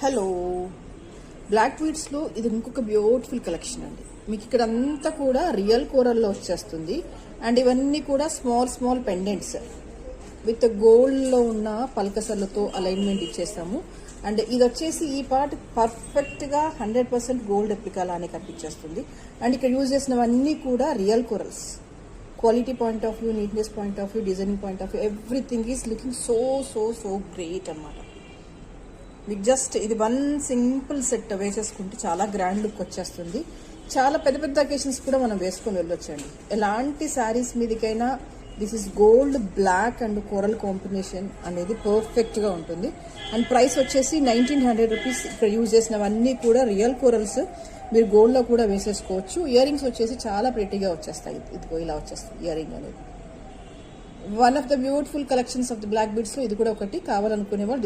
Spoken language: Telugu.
హలో, బ్లాక్ బీడ్స్లో ఇది ఇంకొక బ్యూటిఫుల్ కలెక్షన్ అండి. మీకు ఇక్కడ అంతా కూడా రియల్ కోరల్లో వచ్చేస్తుంది. అండ్ ఇవన్నీ కూడా స్మాల్ స్మాల్ పెండెంట్స్ విత్ గోల్డ్లో ఉన్న పల్కసర్లతో అలైన్మెంట్ ఇచ్చేస్తాము. అండ్ ఇది వచ్చేసి ఈ పార్ట్ పర్ఫెక్ట్గా 100% గోల్డ్ రెప్లికా లానే కనిపించేస్తుంది. అండ్ ఇక్కడ యూజ్ చేసినవన్నీ కూడా real corals. Quality point of view, neatness point of view, designing point of view, everything is looking so so so great అన్నమాట. మీకు జస్ట్ ఇది వన్ సింపుల్ సెట్ వేసేసుకుంటే చాలా గ్రాండ్ లుక్ వచ్చేస్తుంది. చాలా పెద్ద పెద్ద అకేషన్స్ కూడా మనం వేసుకొని వెళ్ళొచ్చండి. ఎలాంటి శారీస్ మీదకైనా this is gold, black and coral combination అనేది పర్ఫెక్ట్గా ఉంటుంది. అండ్ ప్రైస్ వచ్చేసి 1900 రూపీస్. ఇక్కడ యూజ్ చేసినవన్నీ కూడా రియల్ కోరల్స్. మీరు గోల్డ్లో కూడా వేసేసుకోవచ్చు. ఇయర్ రింగ్స్ వచ్చేసి చాలా ప్రెటీగా వచ్చేస్తాయి. ఇదిగో ఇలా వచ్చేస్తుంది ఇయర్ రింగ్ అనేది. One of the beautiful collections of the black బీడ్స్లో ఇది కూడా ఒకటి. కావాలనుకునే వాళ్ళు